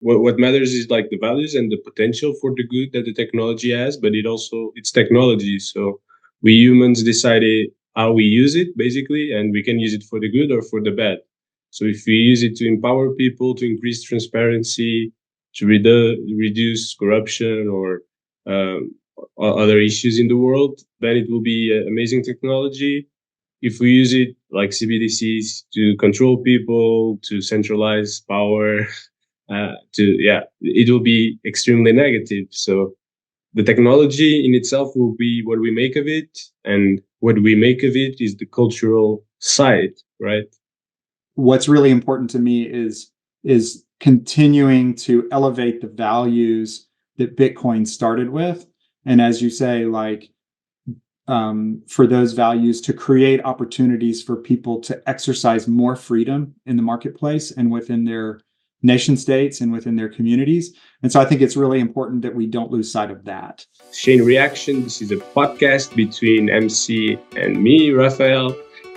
What matters is like the values and the potential for the good that the technology has, but it's technology. So we humans decided how we use it basically, and we can use it for the good or for the bad. So if we use it to empower people, to increase transparency, to reduce corruption or other issues in the world, then it will be amazing technology. If we use it like CBDCs to control people, to centralize power, it will be extremely negative. So the technology in itself will be what we make of it, and what we make of it is the cultural side, right? What's really important to me is continuing to elevate the values that Bitcoin started with, and as you say, like for those values to create opportunities for people to exercise more freedom in the marketplace and within their nation states and within their communities. And so I think it's really important that we don't lose sight of that. ChainReaction, this is a podcast between MC and me, Rafael.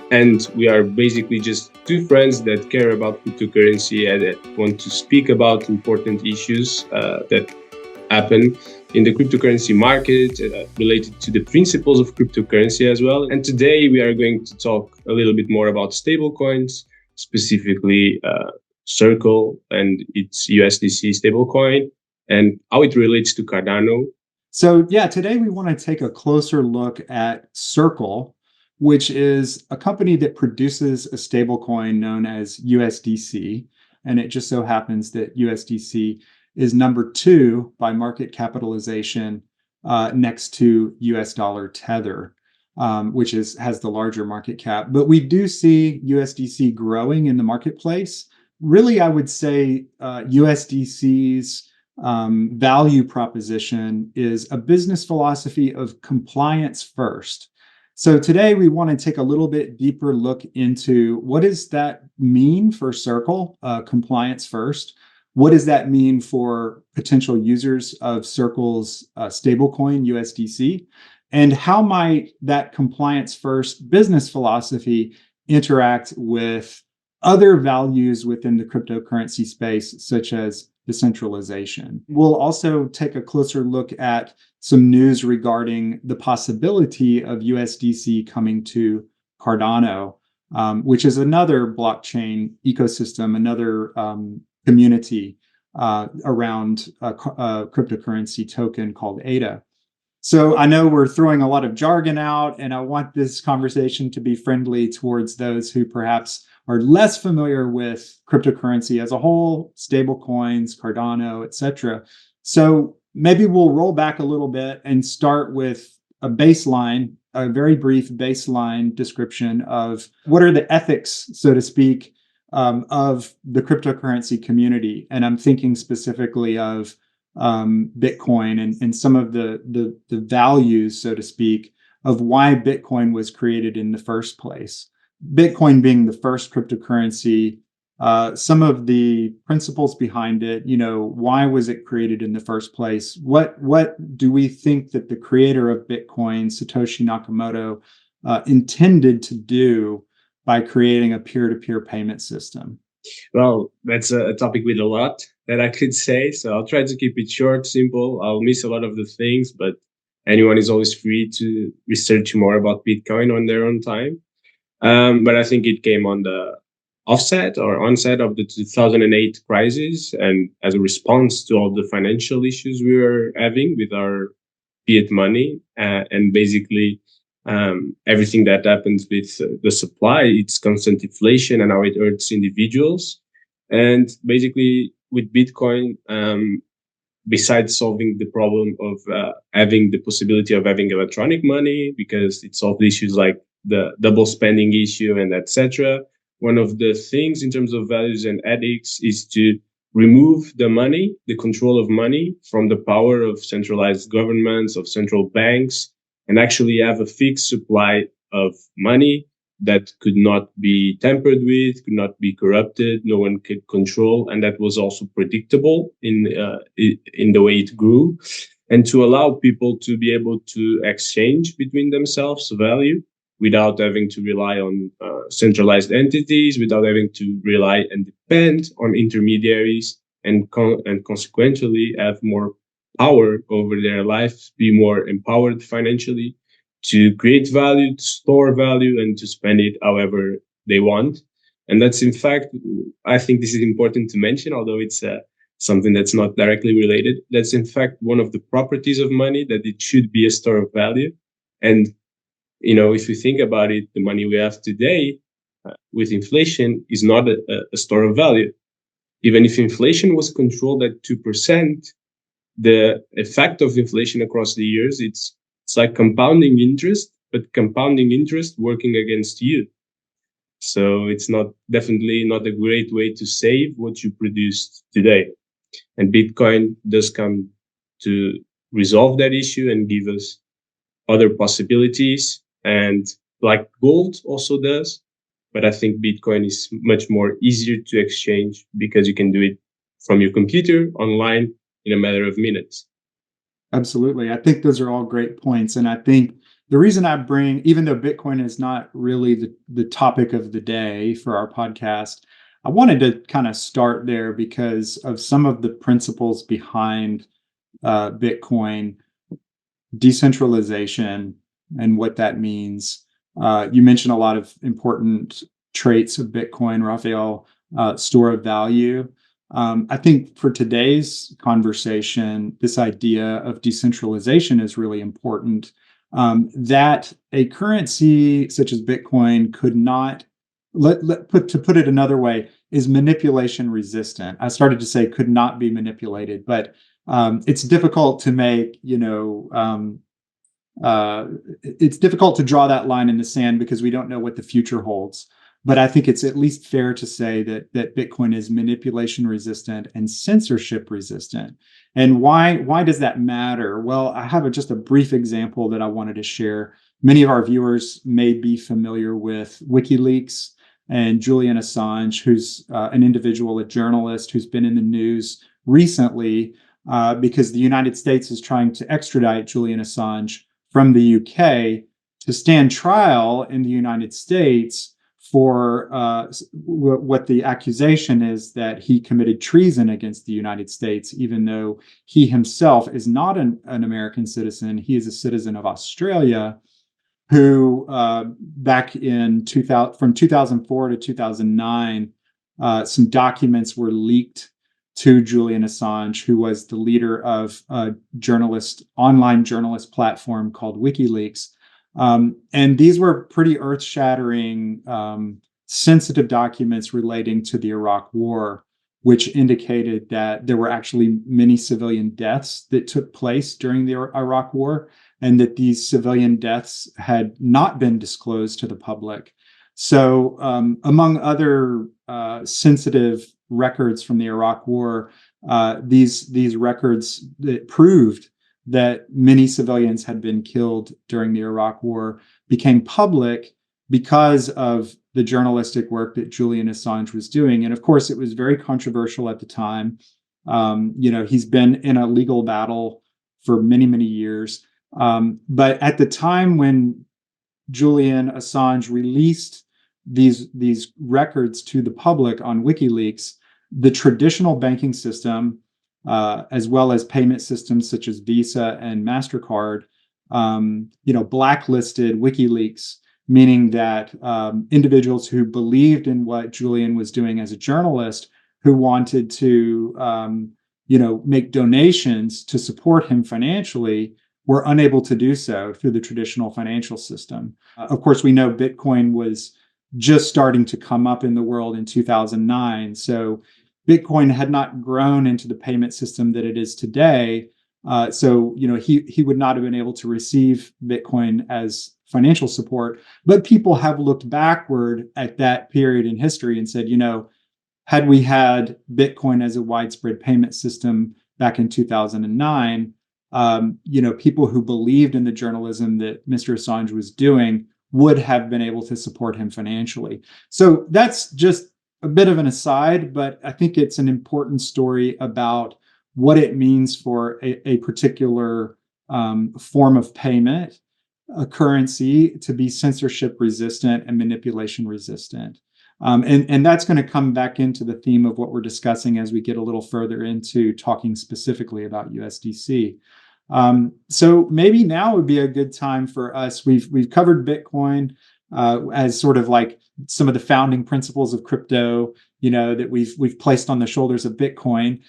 And we are basically just two friends that care about cryptocurrency and that want to speak about important issues that happen in the cryptocurrency market related to the principles of cryptocurrency as well. And today we are going to talk a little bit more about stablecoins, specifically Circle and its USDC stablecoin and how it relates to Cardano. So yeah, today we want to take a closer look at Circle, which is a company that produces a stablecoin known as USDC. And it just so happens that USDC is number 2 by market capitalization next to US dollar Tether, which has the larger market cap. But we do see USDC growing in the marketplace. Really, I would say USDC's value proposition is a business philosophy of compliance first. So today we want to take a little bit deeper look into what does that mean for Circle, compliance first. What does that mean for potential users of Circle's stablecoin, USDC? And how might that compliance first business philosophy interact with other values within the cryptocurrency space, such as decentralization? We'll also take a closer look at some news regarding the possibility of USDC coming to Cardano, which is another blockchain ecosystem, another community around a cryptocurrency token called ADA. So I know we're throwing a lot of jargon out, and I want this conversation to be friendly towards those who perhaps are less familiar with cryptocurrency as a whole, stablecoins, Cardano, etc. So maybe we'll roll back a little bit and start with a baseline, a very brief baseline description of what are the ethics, so to speak, of the cryptocurrency community. And I'm thinking specifically of Bitcoin and some of the values, so to speak, of why Bitcoin was created in the first place. Bitcoin being the first cryptocurrency, some of the principles behind it, why was it created in the first place? What do we think that the creator of Bitcoin, Satoshi Nakamoto, intended to do by creating a peer-to-peer payment system? Well, that's a topic with a lot that I could say. So I'll try to keep it short, simple. I'll miss a lot of the things, but anyone is always free to research more about Bitcoin on their own time. But I think it came on the onset of the 2008 crisis, and as a response to all the financial issues we were having with our fiat money, and basically everything that happens with the supply, it's constant inflation and how it hurts individuals. And basically with Bitcoin, besides solving the problem of having the possibility of having electronic money, because it solved issues like the double spending issue and etc. One of the things in terms of values and ethics is to remove the money, the control of money, from the power of centralized governments, of central banks, and actually have a fixed supply of money that could not be tampered with, could not be corrupted, no one could control, and that was also predictable in the way it grew, and to allow people to be able to exchange between themselves value without having to rely on centralized entities, without having to rely and depend on intermediaries, and consequently have more power over their lives, be more empowered financially to create value, to store value, and to spend it however they want. And that's, in fact, I think this is important to mention, although it's something that's not directly related. That's, in fact, one of the properties of money, that it should be a store of value. And, if you think about it, the money we have today with inflation is not a store of value. Even if inflation was controlled at 2%, the effect of inflation across the years, it's like compounding interest, but compounding interest working against you. So it's definitely not a great way to save what you produced today. And Bitcoin does come to resolve that issue and give us other possibilities. And like gold also does, but I think Bitcoin is much more easier to exchange because you can do it from your computer online in a matter of minutes. Absolutely. I think those are all great points. And I think the reason I bring, even though Bitcoin is not really the topic of the day for our podcast, I wanted to kind of start there because of some of the principles behind Bitcoin, decentralization, and what that means. You mentioned a lot of important traits of Bitcoin, Rafael, store of value. I think for today's conversation, this idea of decentralization is really important. That a currency such as Bitcoin could not, to put it another way, is manipulation resistant. I started to say could not be manipulated, but it's difficult to make, it's difficult to draw that line in the sand because we don't know what the future holds. But I think it's at least fair to say that Bitcoin is manipulation resistant and censorship resistant. And why does that matter? Well, I have just a brief example that I wanted to share. Many of our viewers may be familiar with WikiLeaks and Julian Assange, who's an individual, a journalist who's been in the news recently because the United States is trying to extradite Julian Assange from the UK to stand trial in the United States for what the accusation is, that he committed treason against the United States, even though he himself is not an American citizen. He is a citizen of Australia, who back in 2000, from 2004 to 2009, some documents were leaked to Julian Assange, who was the leader of a online journalist platform called WikiLeaks. And these were pretty earth-shattering, sensitive documents relating to the Iraq War, which indicated that there were actually many civilian deaths that took place during the Iraq War, and that these civilian deaths had not been disclosed to the public. So, among other sensitive records from the Iraq War, these records that proved that many civilians had been killed during the Iraq War became public because of the journalistic work that Julian Assange was doing. And of course, it was very controversial at the time. He's been in a legal battle for many, many years. But at the time when Julian Assange released these records to the public on WikiLeaks, the traditional banking system, as well as payment systems such as Visa and MasterCard, blacklisted WikiLeaks, meaning that individuals who believed in what Julian was doing as a journalist, who wanted to, make donations to support him financially, were unable to do so through the traditional financial system. Of course, we know Bitcoin was just starting to come up in the world in 2009. So Bitcoin had not grown into the payment system that it is today. He would not have been able to receive Bitcoin as financial support. But people have looked backward at that period in history and said, had we had Bitcoin as a widespread payment system back in 2009, people who believed in the journalism that Mr. Assange was doing would have been able to support him financially. So that's just a bit of an aside, but I think it's an important story about what it means for a particular form of payment, a currency, to be censorship resistant and manipulation resistant. And that's going to come back into the theme of what we're discussing as we get a little further into talking specifically about USDC. So maybe now would be a good time for us. We've covered Bitcoin as sort of like some of the founding principles of crypto, that we've placed on the shoulders of Bitcoin.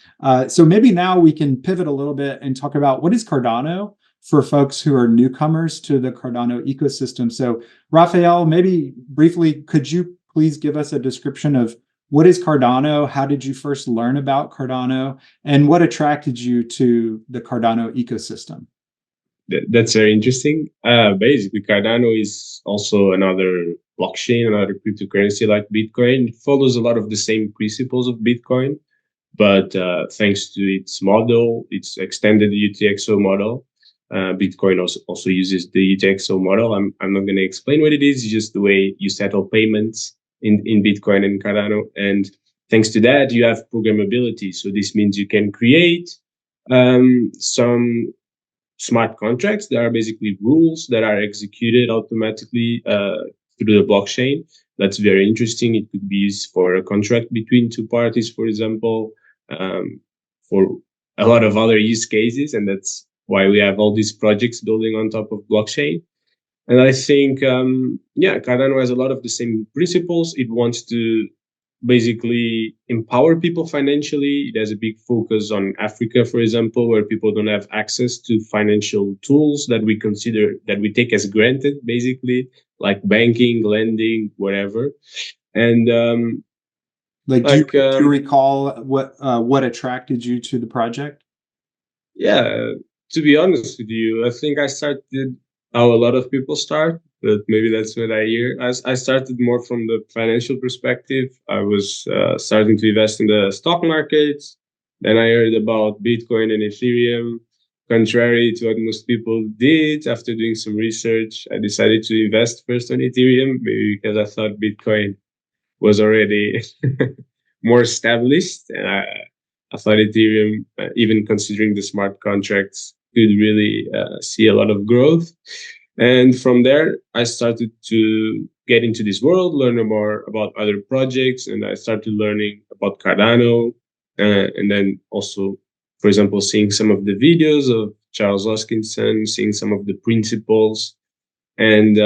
So maybe now we can pivot a little bit and talk about what is Cardano for folks who are newcomers to the Cardano ecosystem. So Rafael, maybe briefly, could you please give us a description of what is Cardano? How did you first learn about Cardano? And what attracted you to the Cardano ecosystem? That's very interesting. Basically, Cardano is also another blockchain, another cryptocurrency like Bitcoin. It follows a lot of the same principles of Bitcoin, but thanks to its model, its extended UTXO model, Bitcoin also uses the UTXO model. I'm not going to explain what it is, it's just the way you settle payments in Bitcoin and Cardano. And thanks to that, you have programmability. So this means you can create some smart contracts that are basically rules that are executed automatically through the blockchain. That's very interesting. It could be used for a contract between two parties, for example, for a lot of other use cases. And that's why we have all these projects building on top of blockchain. And I think, Cardano has a lot of the same principles. It wants to basically empower people financially. It has a big focus on Africa, for example, where people don't have access to financial tools that we take as granted, basically, like banking, lending, whatever. And do you recall what attracted you to the project? Yeah, to be honest with you, I think I started how a lot of people start, but maybe that's what I hear. I started more from the financial perspective. I was starting to invest in the stock markets. Then I heard about Bitcoin and Ethereum. Contrary to what most people did, after doing some research, I decided to invest first on Ethereum, maybe because I thought Bitcoin was already more established. And I thought Ethereum, even considering the smart contracts, could really see a lot of growth. And from there, I started to get into this world, learn more about other projects, and I started learning about Cardano. And then also, for example, seeing some of the videos of Charles Hoskinson, seeing some of the principles, and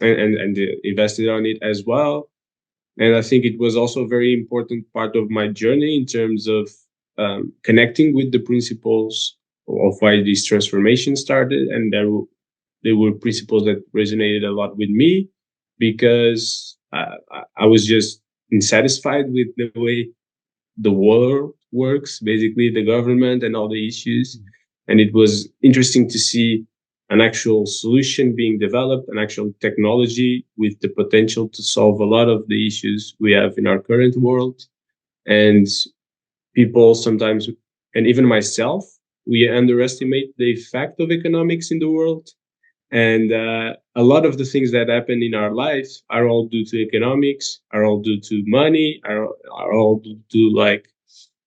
invested on it as well. And I think it was also a very important part of my journey in terms of connecting with the principles of why this transformation started. And there were principles that resonated a lot with me because I was just dissatisfied with the way the world works, basically the government and all the issues. And it was interesting to see an actual solution being developed, an actual technology with the potential to solve a lot of the issues we have in our current world. And people sometimes, and even myself, we underestimate the effect of economics in the world. And a lot of the things that happen in our lives are all due to economics, are all due to money, are all due to like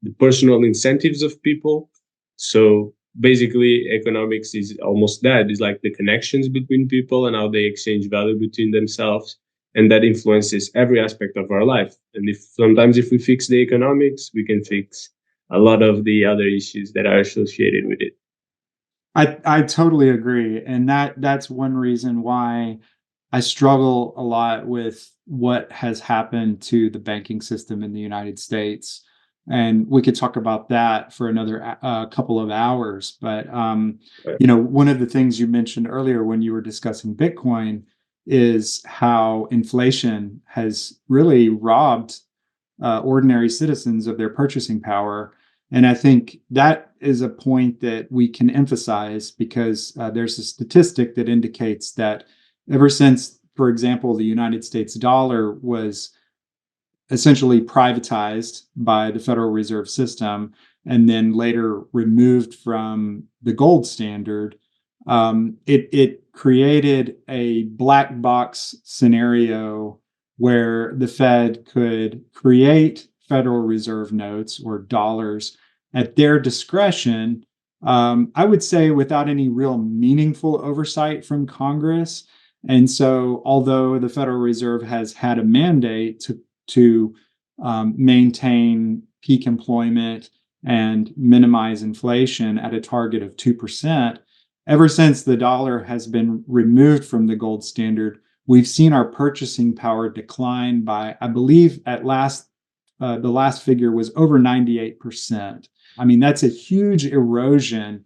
the personal incentives of people. So basically, economics is almost that. It's like the connections between people and how they exchange value between themselves. And that influences every aspect of our life. And if we fix the economics, we can fix a lot of the other issues that are associated with it. I totally agree. And that's one reason why I struggle a lot with what has happened to the banking system in the United States. And we could talk about that for another couple of hours. But, one of the things you mentioned earlier when you were discussing Bitcoin is how inflation has really robbed ordinary citizens of their purchasing power. And I think that is a point that we can emphasize because there's a statistic that indicates that ever since, for example, the United States dollar was essentially privatized by the Federal Reserve System and then later removed from the gold standard, it created a black box scenario where the Fed could create Federal Reserve notes or dollars at their discretion, I would say without any real meaningful oversight from Congress. And so, although the Federal Reserve has had a mandate to maintain peak employment and minimize inflation at a target of 2%, ever since the dollar has been removed from the gold standard, we've seen our purchasing power decline by, I believe, the last figure was over 98%. I mean, that's a huge erosion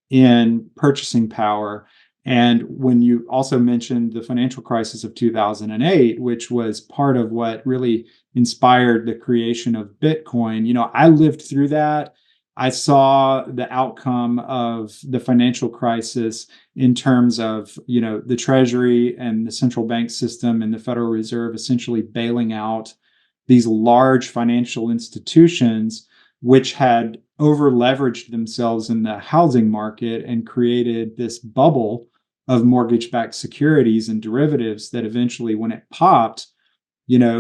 in purchasing power. And when you also mentioned the financial crisis of 2008, which was part of what really inspired the creation of Bitcoin, I lived through that. I saw the outcome of the financial crisis in terms of, the Treasury and the central bank system and the Federal Reserve essentially bailing out these large financial institutions, which had over leveraged themselves in the housing market and created this bubble of mortgage-backed securities and derivatives that eventually, when it popped,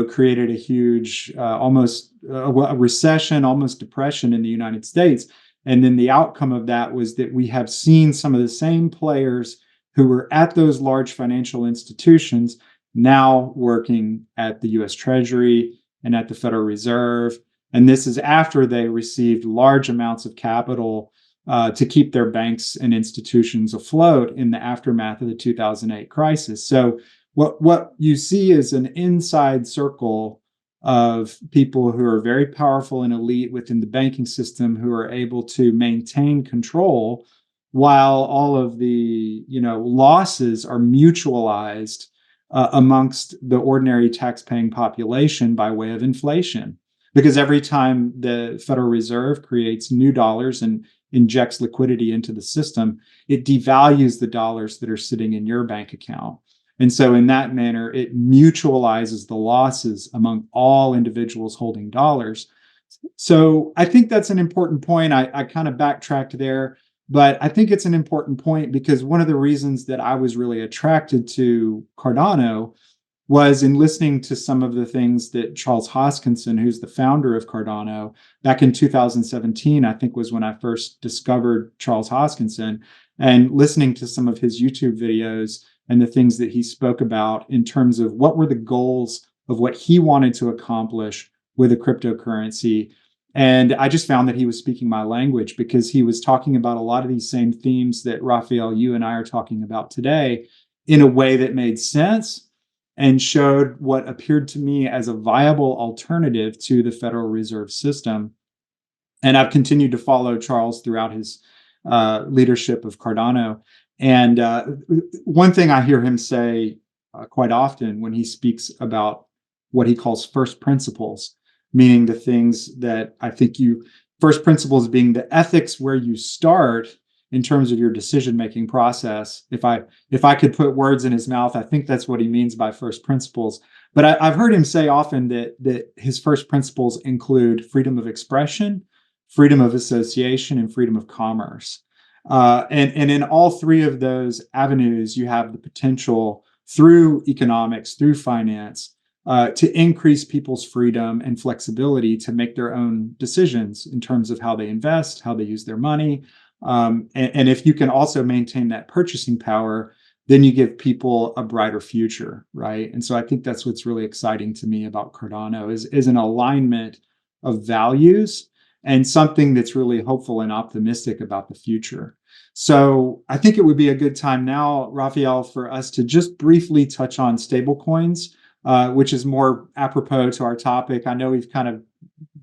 created a huge, almost a recession, almost depression in the United States. And then the outcome of that was that we have seen some of the same players who were at those large financial institutions now working at the US Treasury and at the Federal Reserve. And this is after they received large amounts of capital to keep their banks and institutions afloat in the aftermath of the 2008 crisis. So what you see is an inside circle of people who are very powerful and elite within the banking system who are able to maintain control while all of the losses are mutualized amongst the ordinary tax-paying population by way of inflation. Because every time the Federal Reserve creates new dollars and injects liquidity into the system, it devalues the dollars that are sitting in your bank account. And so in that manner, it mutualizes the losses among all individuals holding dollars. So I think that's an important point. I kind of backtracked there, but I think it's an important point because one of the reasons that I was really attracted to Cardano was in listening to some of the things that Charles Hoskinson, who's the founder of Cardano, back in 2017, I think was when I first discovered Charles Hoskinson, and listening to some of his YouTube videos and the things that he spoke about in terms of what were the goals of what he wanted to accomplish with a cryptocurrency. And I just found that he was speaking my language because he was talking about a lot of these same themes that Rafael, you and I are talking about today in a way that made sense and showed what appeared to me as a viable alternative to the Federal Reserve System. And I've continued to follow Charles throughout his leadership of Cardano. And one thing I hear him say quite often when he speaks about what he calls first principles, meaning the things that I think first principles being the ethics where you start in terms of your decision-making process. If I could put words in his mouth, I think that's what he means by first principles. But I've heard him say often that his first principles include freedom of expression, freedom of association, and freedom of commerce. And in all three of those avenues, you have the potential through economics, through finance, to increase people's freedom and flexibility to make their own decisions in terms of how they invest, how they use their money. And if you can also maintain that purchasing power, then you give people a brighter future, right? And so I think that's what's really exciting to me about Cardano is an alignment of values and something that's really hopeful and optimistic about the future. So I think it would be a good time now, Rafael, for us to just briefly touch on stablecoins, which is more apropos to our topic. I know we've kind of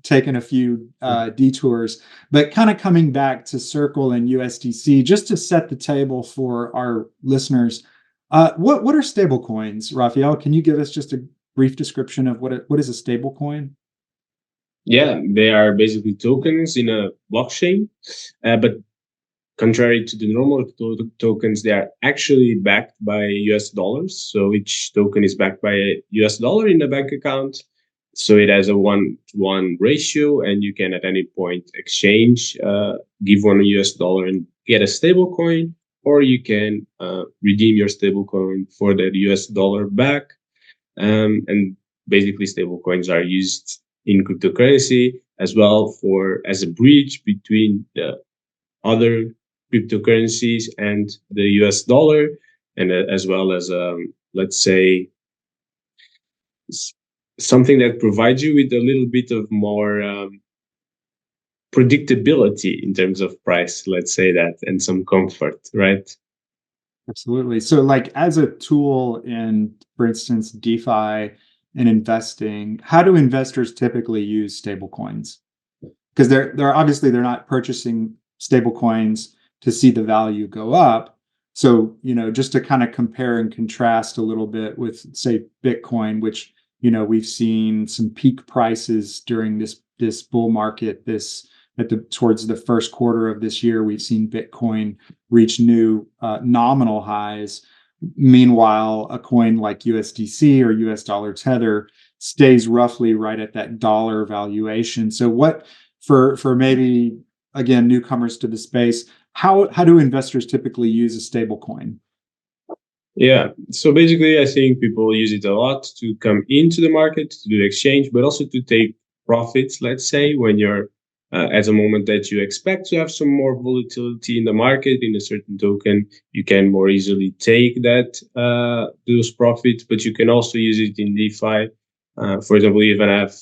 taken a few detours, but kind of coming back to Circle and USDC, just to set the table for our listeners. What are stablecoins, Rafael? Can you give us just a brief description of what is a stablecoin? Yeah, they are basically tokens in a blockchain, but contrary to the normal tokens, they are actually backed by US dollars. So each token is backed by a US dollar in the bank account. So it has a 1-to-1 ratio, and you can at any point exchange, give one US dollar and get a stable coin, or you can redeem your stable coin for that US dollar back. And basically, stable coins are used in cryptocurrency as well as a bridge between the other cryptocurrencies and the US dollar, and as well as let's say, something that provides you with a little bit of more predictability in terms of price, let's say that, and some comfort, right? Absolutely. So like as a tool in, for instance, DeFi and investing, how do investors typically use stablecoins? Because they're obviously they're not purchasing stablecoins to see the value go up. So, just to kind of compare and contrast a little bit with, say, Bitcoin, which, we've seen some peak prices during this bull market, towards the first quarter of this year, we've seen Bitcoin reach new nominal highs. Meanwhile, a coin like USDC or US dollar tether stays roughly right at that dollar valuation. So what for maybe, again, newcomers to the space, how do investors typically use a stable coin? Yeah, so basically, I think people use it a lot to come into the market, to do the exchange, but also to take profits, let's say, when you're at a moment that you expect to have some more volatility in the market in a certain token, you can more easily take those profits, but you can also use it in DeFi. For example, you even have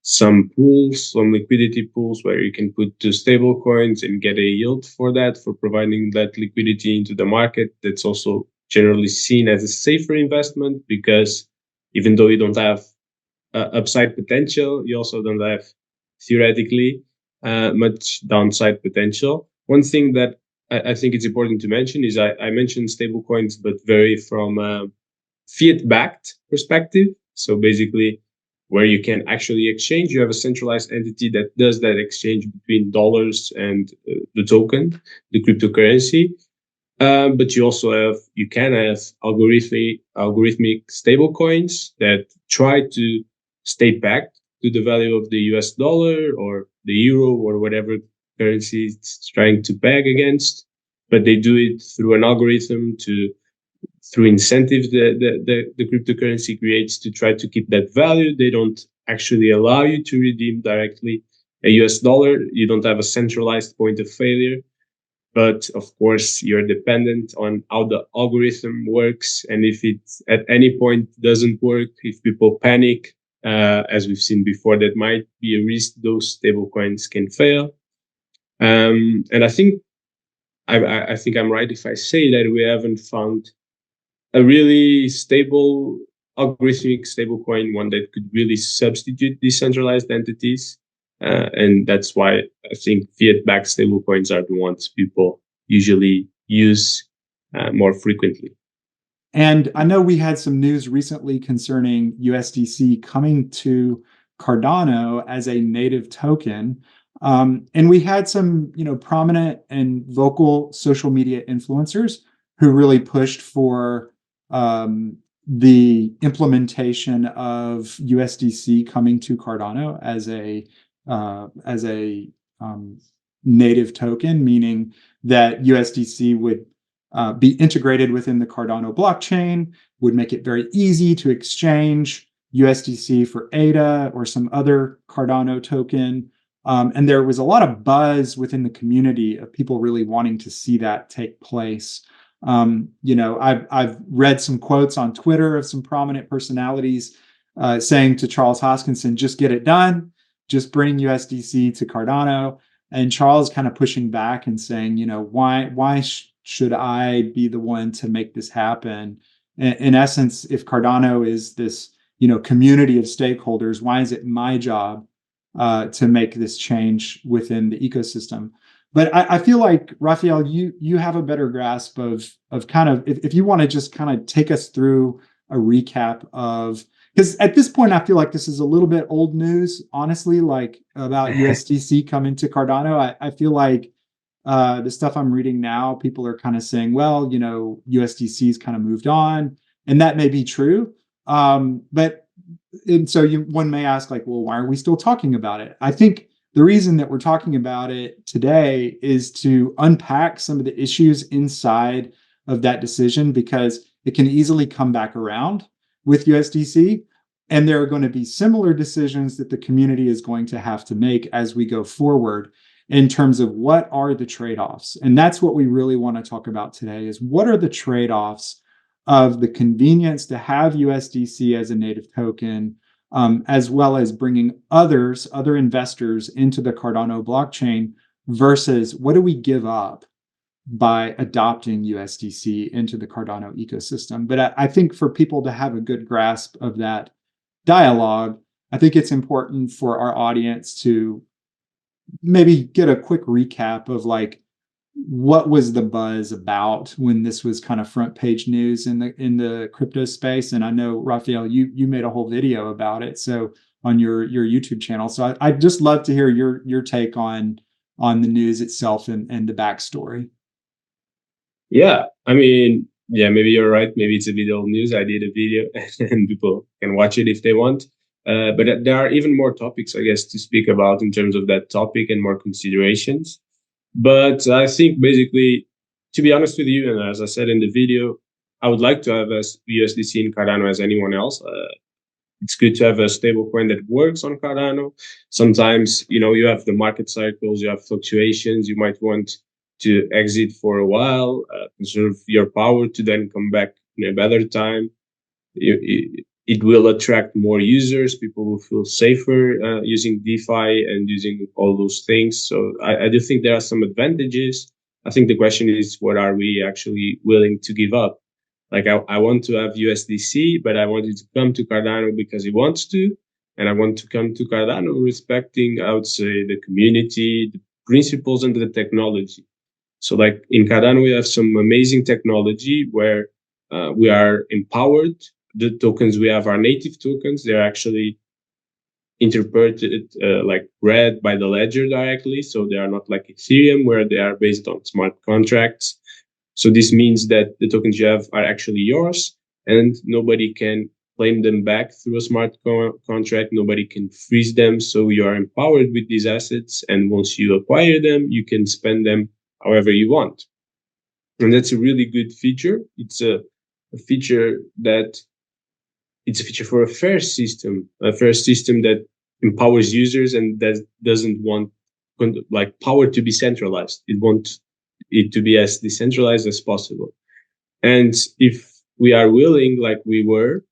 some pools, some liquidity pools where you can put two stable coins and get a yield for that, for providing that liquidity into the market. That's also generally seen as a safer investment, because even though you don't have upside potential, you also don't have theoretically much downside potential. One thing that I think it's important to mention is I mentioned stablecoins, but very from a fiat-backed perspective. So basically, where you can actually exchange, you have a centralized entity that does that exchange between dollars and the token, the cryptocurrency. But you can have algorithmic stable coins that try to stay backed to the value of the US dollar or the euro or whatever currency it's trying to peg against. But they do it through an algorithm, through incentives the cryptocurrency creates to try to keep that value. They don't actually allow you to redeem directly a US dollar. You don't have a centralized point of failure. But of course, you're dependent on how the algorithm works. And if it at any point doesn't work, if people panic, as we've seen before, that might be a risk those stablecoins can fail. And I think I'm right if I say that we haven't found a really stable algorithmic stablecoin, one that could really substitute decentralized entities. And that's why I think fiat-backed stablecoins are the ones people usually use more frequently. And I know we had some news recently concerning USDC coming to Cardano as a native token. And we had some, prominent and vocal social media influencers who really pushed for the implementation of USDC coming to Cardano as a native token, meaning that USDC would be integrated within the Cardano blockchain, would make it very easy to exchange USDC for ADA or some other Cardano token. And there was a lot of buzz within the community of people really wanting to see that take place. I've read some quotes on Twitter of some prominent personalities saying to Charles Hoskinson, just get it done, just bring USDC to Cardano. And Charles kind of pushing back and saying, why should I be the one to make this happen? In essence, if Cardano is this, community of stakeholders, why is it my job to make this change within the ecosystem? But I feel like, Rafael, you have a better grasp of kind of, if you want to just kind of take us through a recap of, because at this point, I feel like this is a little bit old news, honestly, like about USDC coming to Cardano. I feel like the stuff I'm reading now, people are kind of saying, well, USDC's kind of moved on, and that may be true. But so one may ask, like, well, why are we still talking about it? I think the reason that we're talking about it today is to unpack some of the issues inside of that decision, because it can easily come back around with USDC. And there are going to be similar decisions that the community is going to have to make as we go forward in terms of what are the trade-offs. And that's what we really want to talk about today, is what are the trade-offs of the convenience to have USDC as a native token, as well as bringing other investors into the Cardano blockchain, versus what do we give up by adopting USDC into the Cardano ecosystem. But I think for people to have a good grasp of that dialogue, I think it's important for our audience to maybe get a quick recap of like, what was the buzz about when this was kind of front page news in the crypto space? And I know, Rafael, you made a whole video about it, so on your YouTube channel. So I'd just love to hear your take on the news itself and the backstory. Yeah, I mean, yeah, maybe you're right. Maybe it's a bit old news. I did a video and people can watch it if they want. But there are even more topics, I guess, to speak about in terms of that topic and more considerations. But I think basically, to be honest with you, and as I said in the video, I would like to have a USDC in Cardano as anyone else. It's good to have a stablecoin that works on Cardano. Sometimes, you have the market cycles, you have fluctuations, you might want to exit for a while, conserve your power to then come back in a better time. It will attract more users. People will feel safer using DeFi and using all those things. So I do think there are some advantages. I think the question is, what are we actually willing to give up? Like I want to have USDC, but I want it to come to Cardano because it wants to. And I want to come to Cardano respecting, I would say, the community, the principles, and the technology. So like in Cardano, we have some amazing technology where we are empowered. The tokens we have are native tokens. They're actually interpreted, like read by the ledger directly. So they are not like Ethereum, where they are based on smart contracts. So this means that the tokens you have are actually yours, and nobody can claim them back through a smart contract. Nobody can freeze them. So you are empowered with these assets. And once you acquire them, you can spend them however you want. And that's a really good feature. It's a feature for a fair system that empowers users and that doesn't want like power to be centralized. It wants it to be as decentralized as possible. And if we are willing, like we were,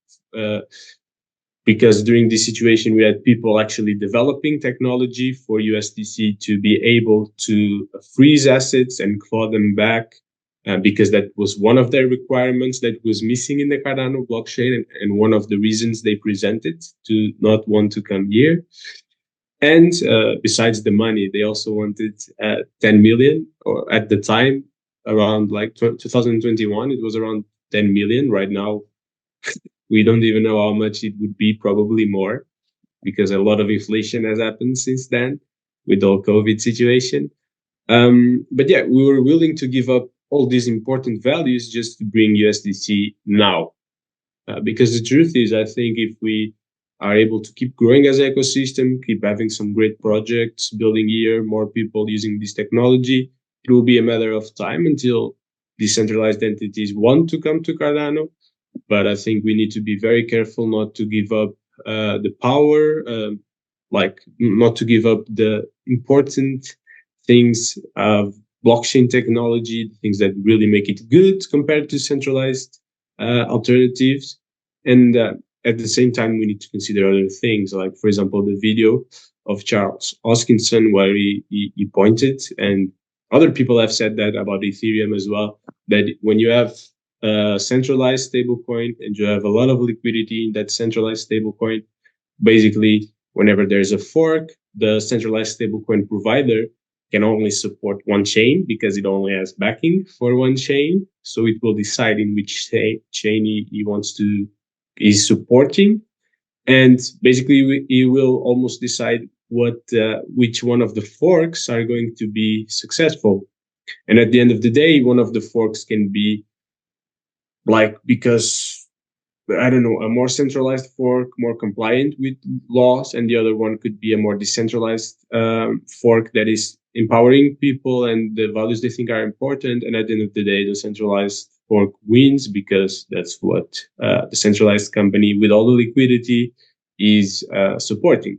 because during this situation, we had people actually developing technology for USDC to be able to freeze assets and claw them back, because that was one of their requirements that was missing in the Cardano blockchain, and one of the reasons they presented to not want to come here. And besides the money, they also wanted 10 million, or at the time, around like 2021, it was around 10 million. Right now, we don't even know how much it would be, probably more, because a lot of inflation has happened since then with the whole COVID situation. But yeah, we were willing to give up all these important values just to bring USDC now. Because the truth is, I think if we are able to keep growing as an ecosystem, keep having some great projects, building here, more people using this technology, it will be a matter of time until decentralized entities want to come to Cardano. But I think we need to be very careful not to give up the power, like not to give up the important things of blockchain technology, things that really make it good compared to centralized alternatives. And at the same time, we need to consider other things, like, for example, the video of Charles Hoskinson, where he pointed, and other people have said that about Ethereum as well, that when you have centralized stablecoin and you have a lot of liquidity in that centralized stablecoin, basically, whenever there's a fork, the centralized stablecoin provider can only support one chain because it only has backing for one chain. So it will decide in which chain he wants to is supporting, and basically he will almost decide which one of the forks are going to be successful. And at the end of the day, one of the forks can be like, because I don't know, a more centralized fork, more compliant with laws, and the other one could be a more decentralized fork that is empowering people and the values they think are important. And at the end of the day, the centralized fork wins because that's what the centralized company with all the liquidity is supporting,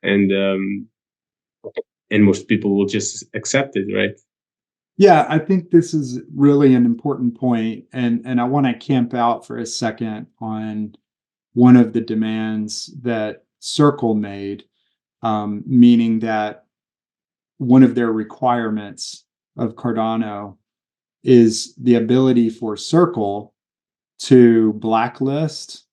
and most people will just accept it, right? Yeah, I think this is really an important point, and I want to camp out for a second on one of the demands that Circle made, meaning that one of their requirements of Cardano is the ability for Circle to blacklist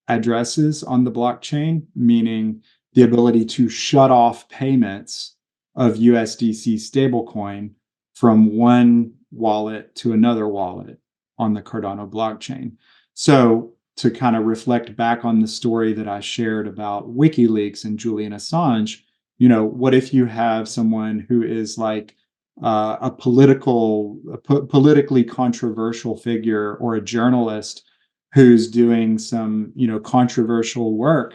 addresses on the blockchain, meaning the ability to shut off payments of USDC stablecoin from one wallet to another wallet on the Cardano blockchain. So, to kind of reflect back on the story that I shared about WikiLeaks and Julian Assange, what if you have someone who is like politically controversial figure, or a journalist who's doing some controversial work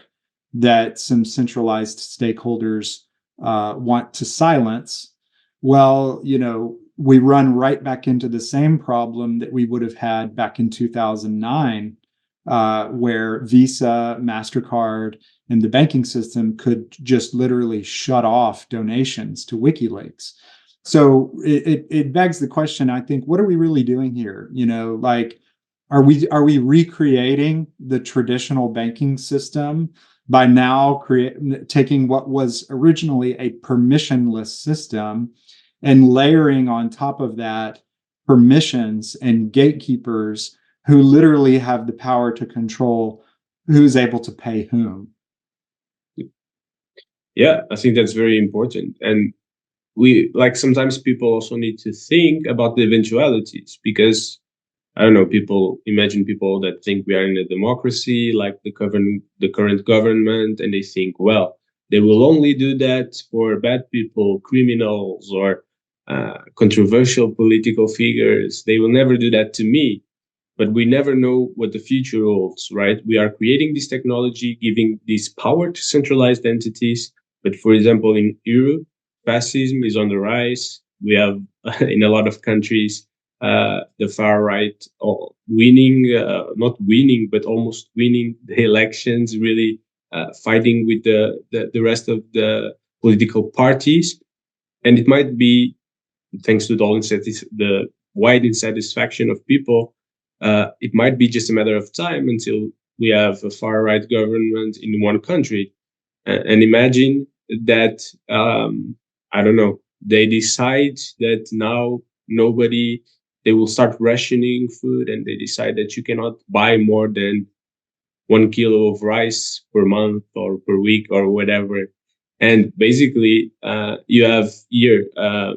that some centralized stakeholders want to silence? Well, we run right back into the same problem that we would have had back in 2009, where Visa, MasterCard, and the banking system could just literally shut off donations to WikiLeaks. So it begs the question, I think, what are we really doing here? Like, are we recreating the traditional banking system by now taking what was originally a permissionless system and layering on top of that permissions and gatekeepers who literally have the power to control who's able to pay whom? Yeah, I think that's very important. And sometimes people also need to think about the eventualities, because I don't know, people imagine people that think we are in a democracy, like the current government, and they think, well, they will only do that for bad people, criminals, or controversial political figures. They will never do that to me. But we never know what the future holds, right? We are creating this technology, giving this power to centralized entities. But for example, in Europe, fascism is on the rise. We have in a lot of countries the far right winning, not winning, but almost winning the elections, really fighting with the rest of the political parties. And it might be, thanks to the wide insatisfaction of people, it might be just a matter of time until we have a far right government in one country. And imagine that, I don't know, they decide that now they will start rationing food, and they decide that you cannot buy more than 1 kilo of rice per month or per week or whatever. And basically, you have here,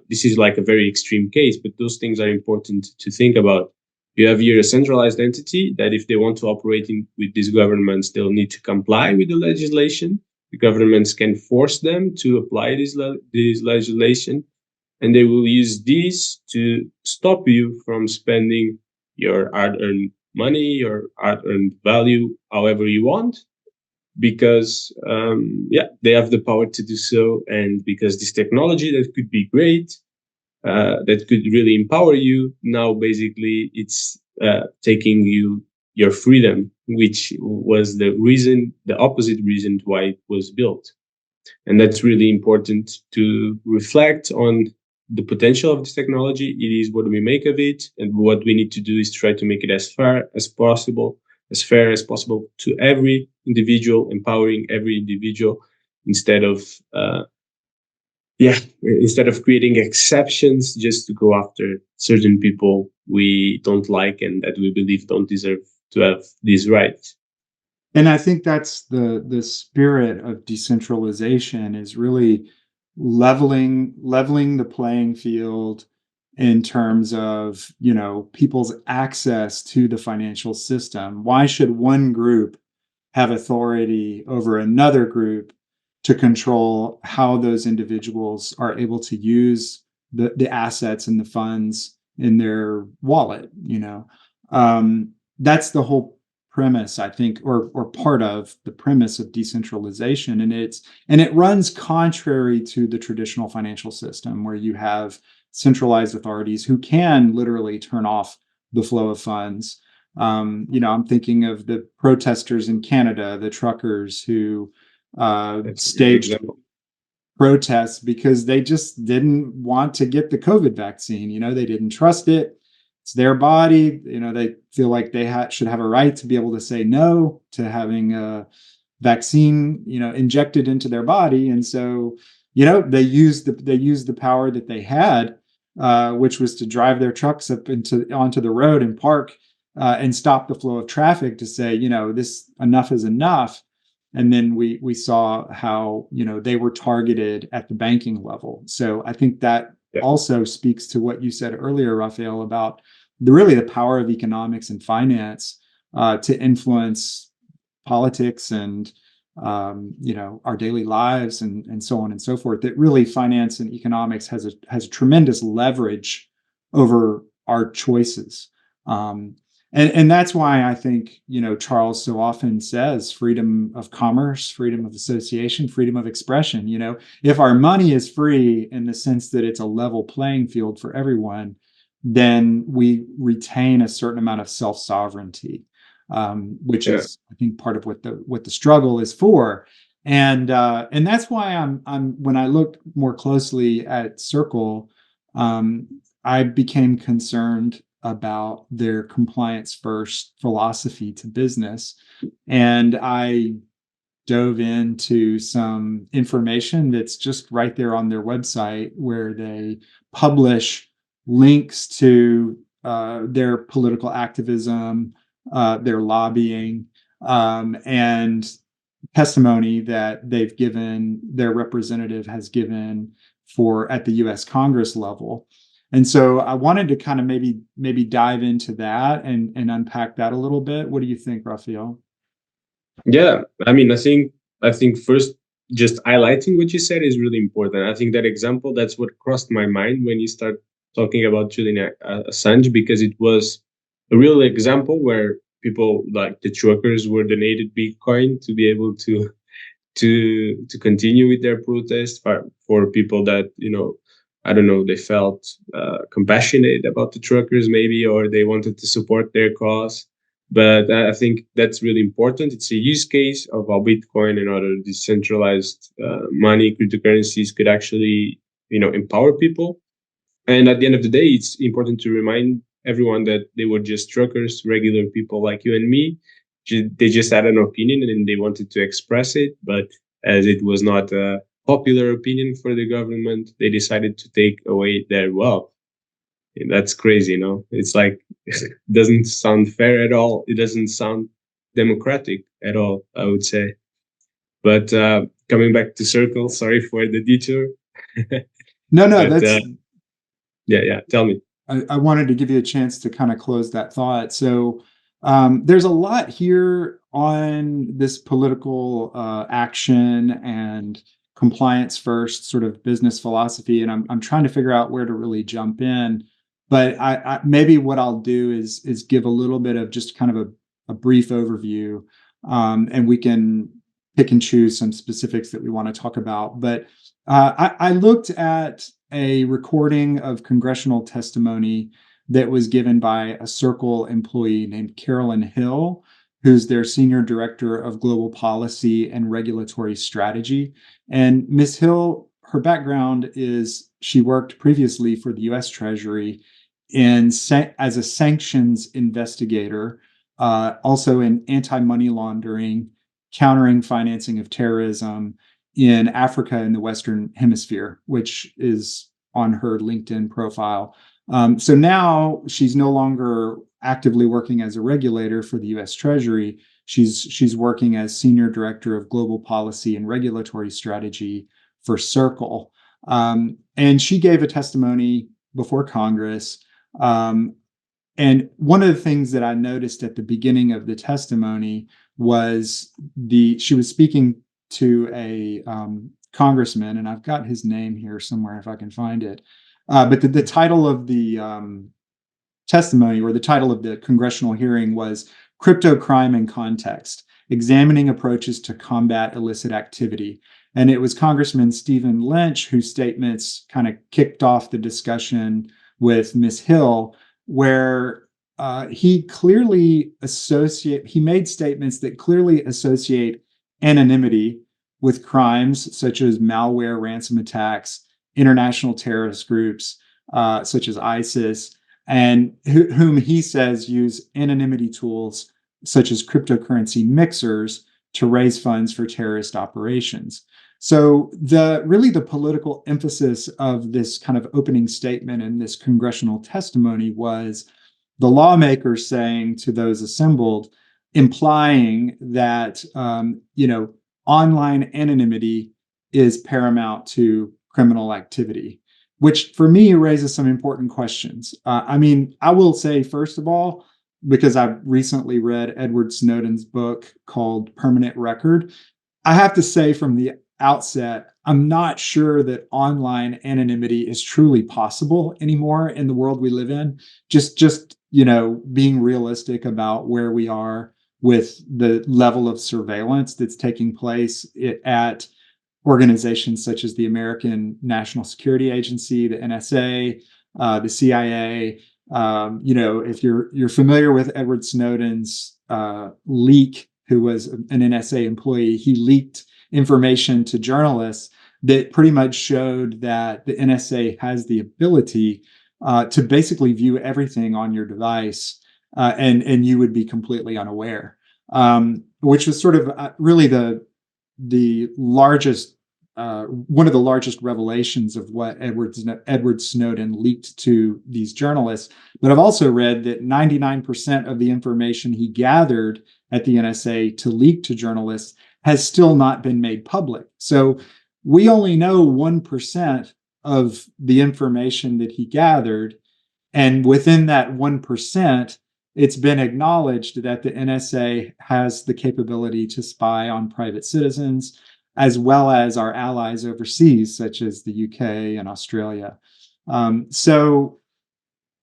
this is like a very extreme case, but those things are important to think about. You have here a centralized entity that if they want to operate with these governments, they'll need to comply with the legislation. The governments can force them to apply this legislation, and they will use this to stop you from spending your hard-earned money or hard-earned value however you want, because they have the power to do so. And because this technology that could be great, that could really empower you, now basically it's taking your freedom, which was the opposite reason why it was built. And that's really important to reflect on the potential of this technology. It is what we make of it, and what we need to do is try to make it as fair as possible to every individual, empowering every individual, instead of instead of creating exceptions just to go after certain people we don't like and that we believe don't deserve to have these rights. And I think that's the spirit of decentralization, is really leveling the playing field in terms of, people's access to the financial system. Why should one group have authority over another group to control how those individuals are able to use the assets and the funds in their wallet? That's the whole premise, I think, or part of the premise of decentralization. And it runs contrary to the traditional financial system, where you have centralized authorities who can literally turn off the flow of funds. I'm thinking of the protesters in Canada, the truckers who staged protests because they just didn't want to get the COVID vaccine. They didn't trust it. It's their body. They feel like they should have a right to be able to say no to having a vaccine, injected into their body. And so, they used the power that they had, which was to drive their trucks up onto the road and park and stop the flow of traffic to say, this enough is enough. And then we saw how they were targeted at the banking level. So I think that also speaks to what you said earlier, Rafael, about the power of economics and finance to influence politics and our daily lives and so on and so forth. That really finance and economics has a tremendous leverage over our choices. And that's why I think, Charles so often says freedom of commerce, freedom of association, freedom of expression. If our money is free in the sense that it's a level playing field for everyone, then we retain a certain amount of self-sovereignty, which is, I think, part of what the struggle is for. And that's why I'm when I looked more closely at Circle, I became concerned about their compliance first philosophy to business. And I dove into some information that's just right there on their website, where they publish links to their political activism, their lobbying, and testimony that they've given, their representative has given at the US Congress level. And so I wanted to kind of maybe dive into that and unpack that a little bit. What do you think, Rafael? Yeah, I mean, I think first, just highlighting what you said is really important. I think that example, that's what crossed my mind when you start talking about Julian Assange, because it was a real example where people like the truckers were donated Bitcoin to be able to continue with their protest, for people that, I don't know, they felt compassionate about the truckers maybe, or they wanted to support their cause. But I think that's really important. It's a use case of how Bitcoin and other decentralized money, cryptocurrencies could actually, empower people. And at the end of the day, it's important to remind everyone that they were just truckers, regular people like you and me. They just had an opinion and they wanted to express it. But as it was not a popular opinion for the government, they decided to take away their wealth. And that's crazy, It's like, it doesn't sound fair at all. It doesn't sound democratic at all, I would say. But coming back to Circle, sorry for the detour. No, but, that's... yeah, tell me. I wanted to give you a chance to kind of close that thought. So there's a lot here on this political action and compliance first sort of business philosophy, and I'm trying to figure out where to really jump in. But I maybe what I'll do is give a little bit of just kind of a brief overview, and we can pick and choose some specifics that we want to talk about. But I looked at a recording of congressional testimony that was given by a Circle employee named Carolyn Hill, who's their senior director of global policy and regulatory strategy. And Ms. Hill, her background is she worked previously for the US Treasury as a sanctions investigator, also in anti-money laundering, countering financing of terrorism in Africa and the Western Hemisphere, which is on her LinkedIn profile. So now she's no longer actively working as a regulator for the US Treasury. She's working as senior director of global policy and regulatory strategy for Circle. And she gave a testimony before Congress. And one of the things that I noticed at the beginning of the testimony was she was speaking to a congressman, and I've got his name here somewhere if I can find it. But the title of the testimony, or the title of the congressional hearing, was Crypto Crime in Context, Examining Approaches to Combat Illicit Activity. And it was Congressman Stephen Lynch whose statements kind of kicked off the discussion with Ms. Hill, where he made statements that clearly associate anonymity with crimes such as malware, ransom attacks, international terrorist groups such as ISIS, and whom he says use anonymity tools such as cryptocurrency mixers to raise funds for terrorist operations. So the political emphasis of this kind of opening statement and this congressional testimony was the lawmakers saying to those assembled, implying that online anonymity is paramount to criminal activity, which for me raises some important questions. I will say, first of all, because I've recently read Edward Snowden's book called Permanent Record, I have to say from the outset, I'm not sure that online anonymity is truly possible anymore in the world we live in. Just being realistic about where we are with the level of surveillance that's taking place at organizations such as the American National Security Agency, the NSA, the CIA. If you're familiar with Edward Snowden's leak, who was an NSA employee, he leaked information to journalists that pretty much showed that the NSA has the ability to basically view everything on your device, and you would be completely unaware, which was sort of really the largest, one of the largest revelations of what Edward Snowden leaked to these journalists. But I've also read that 99% of the information he gathered at the NSA to leak to journalists has still not been made public. So we only know 1% of the information that he gathered. And within that 1%, it's been acknowledged that the NSA has the capability to spy on private citizens, as well as our allies overseas, such as the UK and Australia. So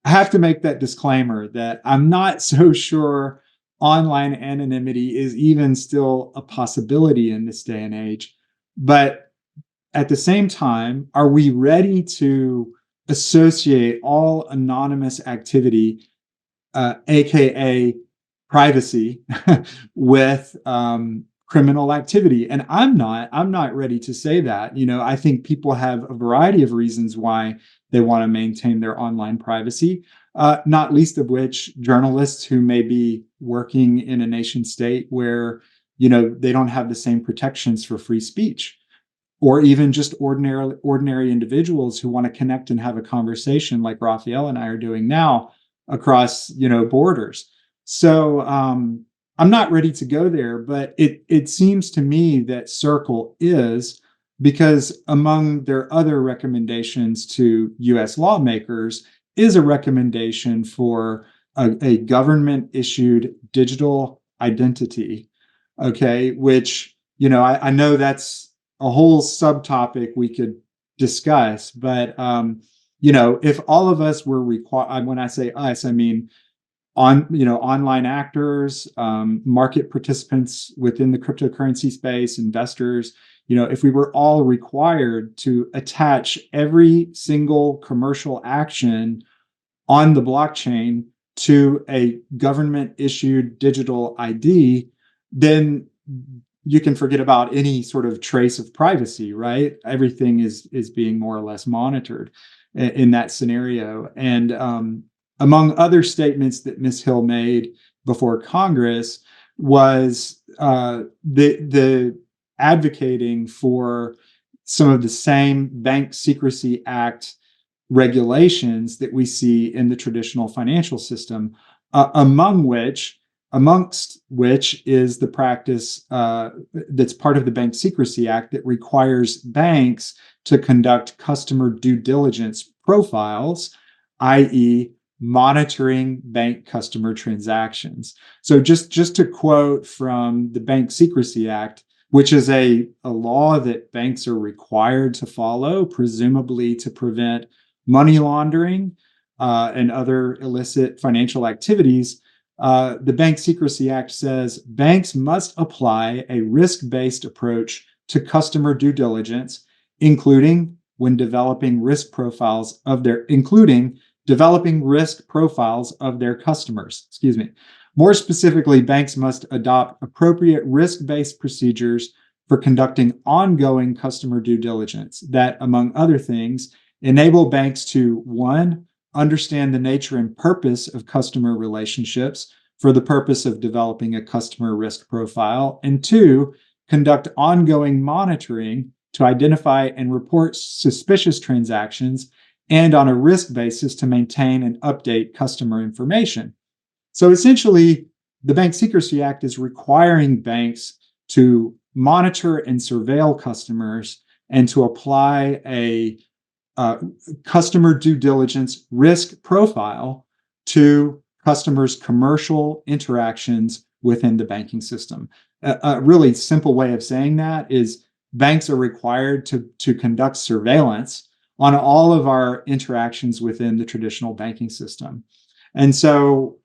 I have to make that disclaimer that I'm not so sure online anonymity is even still a possibility in this day and age. But at the same time, are we ready to associate all anonymous activity, aka privacy, with criminal activity? And I'm not ready to say that. I think people have a variety of reasons why they want to maintain their online privacy, not least of which journalists who may be working in a nation state where they don't have the same protections for free speech, or even just ordinary individuals who want to connect and have a conversation like Rafael and I are doing now across borders. So I'm not ready to go there, but it seems to me that Circle is, because among their other recommendations to US lawmakers is a recommendation for a government-issued digital identity, okay, which, I know that's a whole subtopic we could discuss, but, if all of us were required, when I say us, I mean online actors, market participants within the cryptocurrency space, investors, if we were all required to attach every single commercial action on the blockchain to a government issued digital ID, then you can forget about any sort of trace of privacy, right? Everything is being more or less monitored in that scenario. And among other statements that Ms. Hill made before Congress was the advocating for some of the same Bank Secrecy Act regulations that we see in the traditional financial system, amongst which is the practice that's part of the Bank Secrecy Act that requires banks to conduct customer due diligence profiles, i.e., monitoring bank customer transactions. So just to quote from the Bank Secrecy Act, which is a law that banks are required to follow, presumably to prevent money laundering and other illicit financial activities, the Bank Secrecy Act says banks must apply a risk-based approach to customer due diligence, including developing risk profiles of their customers. More specifically, banks must adopt appropriate risk-based procedures for conducting ongoing customer due diligence that, among other things, enable banks to, one, understand the nature and purpose of customer relationships for the purpose of developing a customer risk profile, and two, conduct ongoing monitoring to identify and report suspicious transactions, and on a risk basis to maintain and update customer information. So essentially, the Bank Secrecy Act is requiring banks to monitor and surveil customers and to apply a customer due diligence risk profile to customers' commercial interactions within the banking system. A really simple way of saying that is banks are required to conduct surveillance on all of our interactions within the traditional banking system. And so,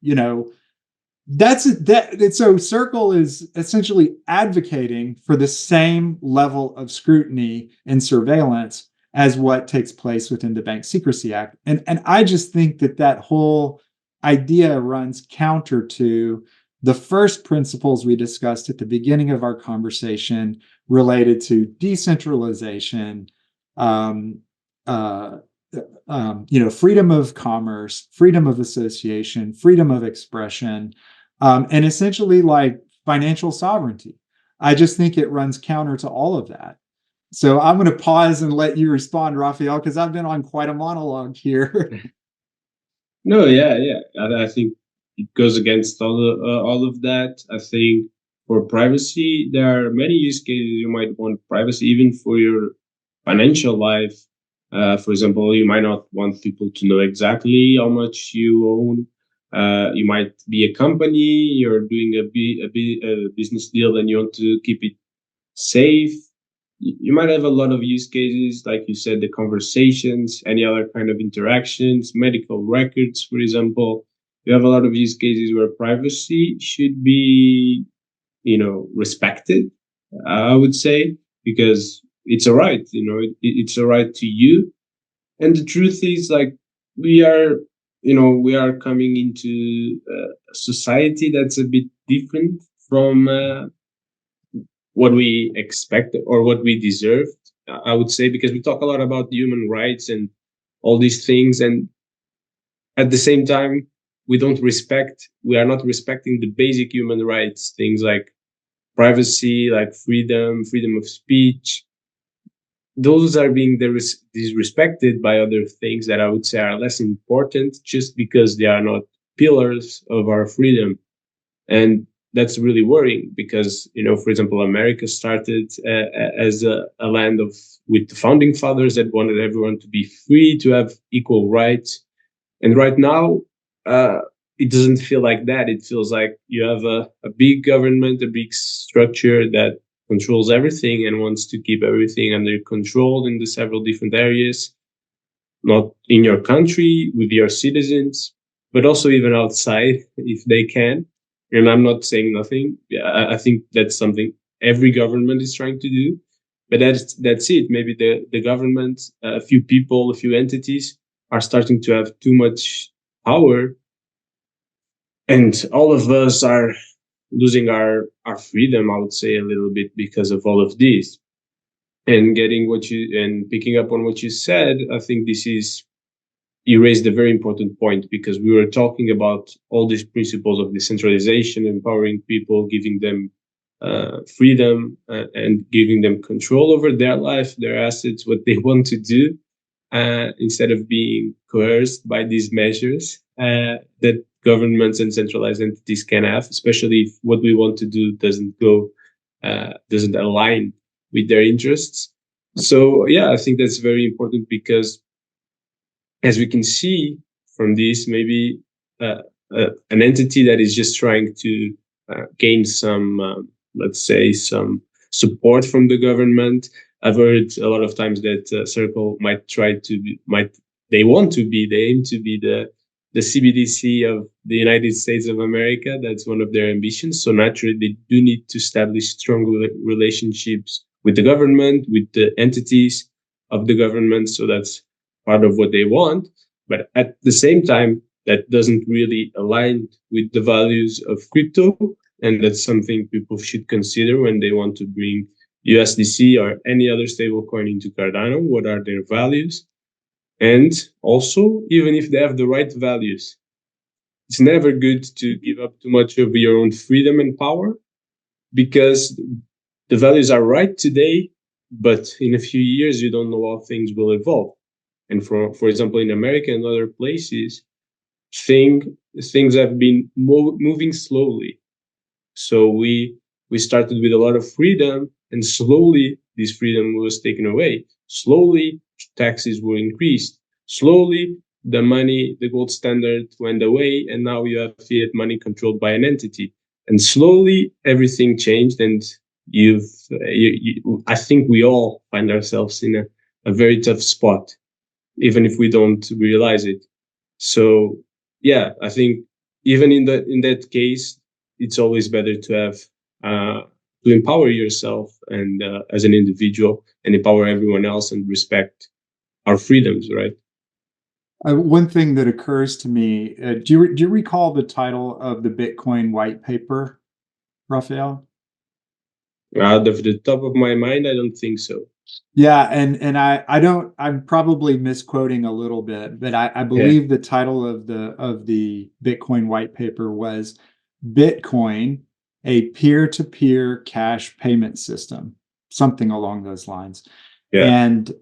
so Circle is essentially advocating for the same level of scrutiny and surveillance as what takes place within the Bank Secrecy Act. And I just think that whole idea runs counter to the first principles we discussed at the beginning of our conversation related to decentralization, freedom of commerce, freedom of association, freedom of expression, and essentially like financial sovereignty. I just think it runs counter to all of that. So I'm going to pause and let you respond, Rafael, because I've been on quite a monologue here. No, yeah. I think it goes against all of that. I think for privacy, there are many use cases you might want privacy, even for your financial life. For example, you might not want people to know exactly how much you own. You might be a company, you're doing a business deal and you want to keep it safe. You might have a lot of use cases, like you said, the conversations, any other kind of interactions, medical records, for example. You have a lot of use cases where privacy should be, respected, I would say, because it's a right, it's a right to you. And the truth is, like, we are coming into a society that's a bit different from what we expect or what we deserve, I would say, because we talk a lot about human rights and all these things. And at the same time, we are not respecting the basic human rights, things like privacy, like freedom of speech. Those are being disrespected by other things that I would say are less important just because they are not pillars of our freedom. And that's really worrying because, for example, America started as a land with the founding fathers that wanted everyone to be free, to have equal rights. And right now, it doesn't feel like that. It feels like you have a big government, a big structure that controls everything and wants to keep everything under control in the several different areas, not in your country, with your citizens, but also even outside if they can. And I'm not saying nothing. I think that's something every government is trying to do. But that's it. Maybe the government, a few people, a few entities are starting to have too much power. And all of us are losing our freedom, I would say, a little bit because of all of this. And picking up on what you said, I think you raised a very important point, because we were talking about all these principles of decentralization, empowering people, giving them freedom, and giving them control over their life, their assets, what they want to do, instead of being coerced by these measures that governments and centralized entities can have, especially if what we want to do doesn't align with their interests. So yeah, I think that's very important, because as we can see from this, maybe an entity that is just trying to gain some, let's say, some support from the government. I've heard a lot of times that Circle they aim to be the CBDC of the United States of America. That's one of their ambitions. So naturally, they do need to establish strong relationships with the government, with the entities of the government. So that's part of what they want. But at the same time, that doesn't really align with the values of crypto. And that's something people should consider when they want to bring USDC or any other stablecoin into Cardano? What are their values? And also, even if they have the right values, it's never good to give up too much of your own freedom and power, because the values are right today, but in a few years, you don't know how things will evolve. And for example, in America and other places, things have been moving slowly. So we started with a lot of freedom, and slowly this freedom was taken away. Slowly taxes were increased. Slowly the gold standard went away, and now you have fiat money controlled by an entity. And slowly everything changed, and I think we all find ourselves in a very tough spot, even if we don't realize it. So yeah, I think even in that case, it's always better to have to empower yourself and as an individual, and empower everyone else and respect our freedoms, right? One thing that occurs to me, do you recall the title of the Bitcoin white paper, Rafael? Out of the top of my mind, I don't think so. Yeah, and I don't, I'm probably misquoting a little bit, but I believe the title of the Bitcoin white paper was Bitcoin, a peer-to-peer cash payment system, something along those lines. Yeah.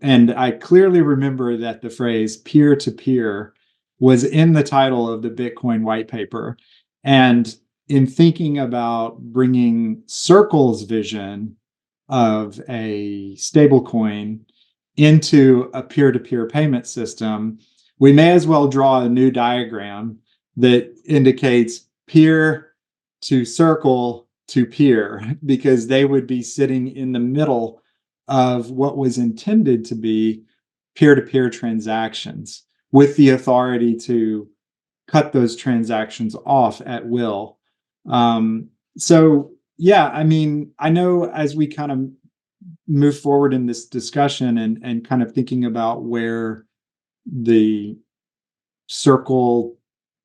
And I clearly remember that the phrase peer-to-peer was in the title of the Bitcoin white paper. And in thinking about bringing Circle's vision of a stablecoin into a peer-to-peer payment system, we may as well draw a new diagram that indicates peer to circle to peer, because they would be sitting in the middle of what was intended to be peer-to-peer transactions, with the authority to cut those transactions off at will. So yeah, I mean, I know as we kind of move forward in this discussion and kind of thinking about where the Circle,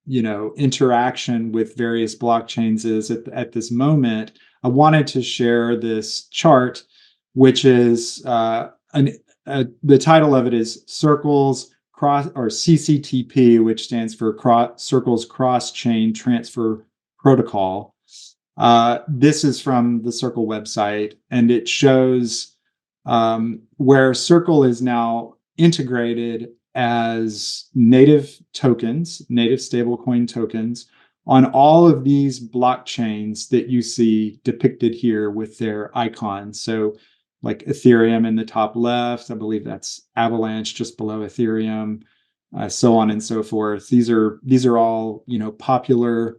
interaction with various blockchains is at this moment, I wanted to share this chart, which is the title of it is Circles Cross, or CCTP, which stands for Circles Cross Chain Transfer Protocol. This is from the Circle website, and it shows where Circle is now integrated as native tokens, native stablecoin tokens, on all of these blockchains that you see depicted here with their icons. So like Ethereum in the top left, I believe that's Avalanche just below Ethereum, so on and so forth. These are all, popular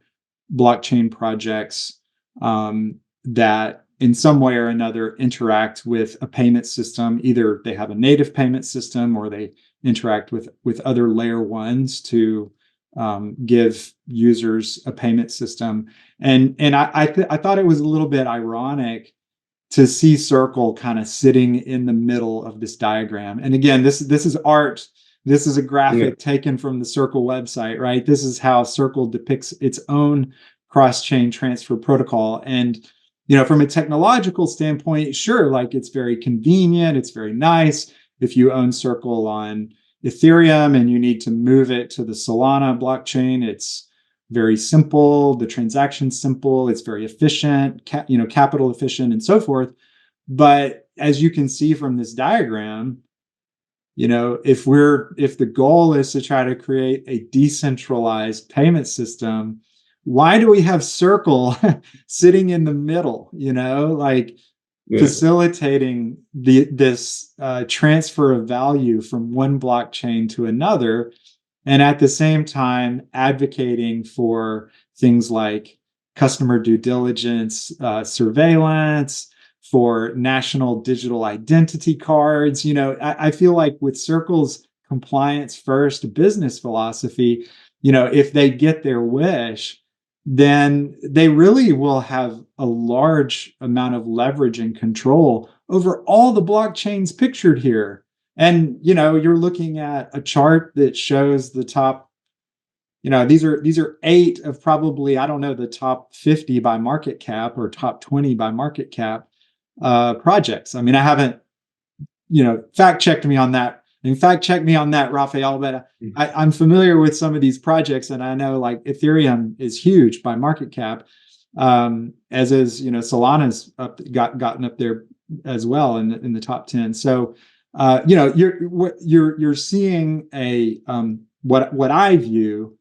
blockchain projects that in some way or another interact with a payment system. Either they have a native payment system, or they interact with other layer ones to give users a payment system. And I thought it was a little bit ironic to see Circle kind of sitting in the middle of this diagram. And again, this is art. This is a graphic taken from the Circle website, right? This is how Circle depicts its own cross-chain transfer protocol. And from a technological standpoint, sure, like it's very convenient, it's very nice. If you own Circle on Ethereum and you need to move it to the Solana blockchain, it's very simple. The transaction's simple. It's very efficient, capital efficient, and so forth. But as you can see from this diagram, if the goal is to try to create a decentralized payment system, why do we have Circle sitting in the middle? Facilitating this transfer of value from one blockchain to another, and at the same time advocating for things like customer due diligence, surveillance, for national digital identity cards. I feel like with Circle's compliance first business philosophy, if they get their wish, then they really will have a large amount of leverage and control over all the blockchains pictured here. And you're looking at a chart that shows the top, these are 8 of probably, I don't know, the top 50 by market cap or top 20 by market cap projects. I mean, I haven't, fact checked me on that. In fact, check me on that, Rafael. But I'm familiar with some of these projects, and I know like Ethereum is huge by market cap, as is Solana's gotten up there as well in the top 10. So you're seeing a what I view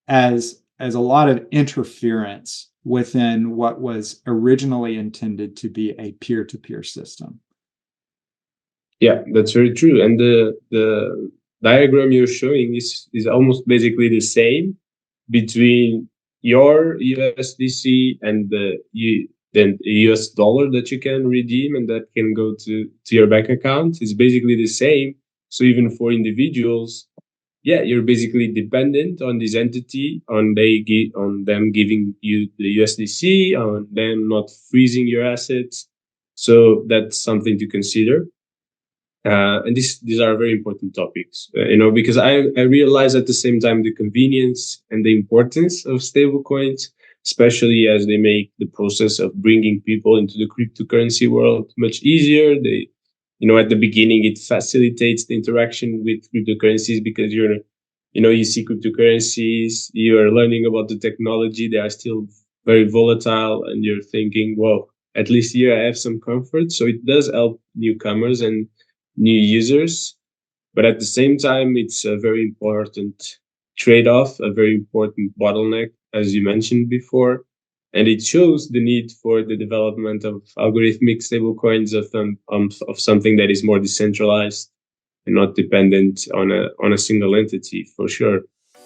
as a lot of interference within what was originally intended to be a peer-to-peer system. Yeah, that's very true. And the diagram you're showing is almost basically the same between your USDC and the US dollar that you can redeem and that can go to your bank account. It's basically the same. So even for individuals, yeah, you're basically dependent on this entity, on them giving you the USDC, on them not freezing your assets. So that's something to consider. And these are very important topics, because I realize at the same time the convenience and the importance of stablecoins, especially as they make the process of bringing people into the cryptocurrency world much easier. They, at the beginning, it facilitates the interaction with cryptocurrencies because you see cryptocurrencies, you are learning about the technology, they are still very volatile, and you're thinking, well, at least here I have some comfort. So it does help newcomers and new users, but at the same time, it's a very important trade-off, a very important bottleneck, as you mentioned before, and it shows the need for the development of algorithmic stablecoins of something that is more decentralized and not dependent on a single entity, for sure.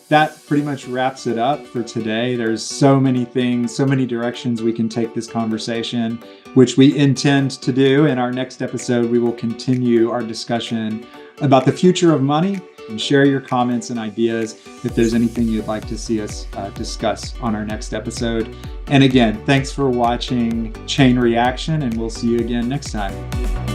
That pretty much wraps it up for today. There's so many things, so many directions we can take this conversation, which we intend to do. In our next episode, we will continue our discussion about the future of money and share your comments and ideas if there's anything you'd like to see us discuss on our next episode. And again, thanks for watching ChainReaction, and we'll see you again next time.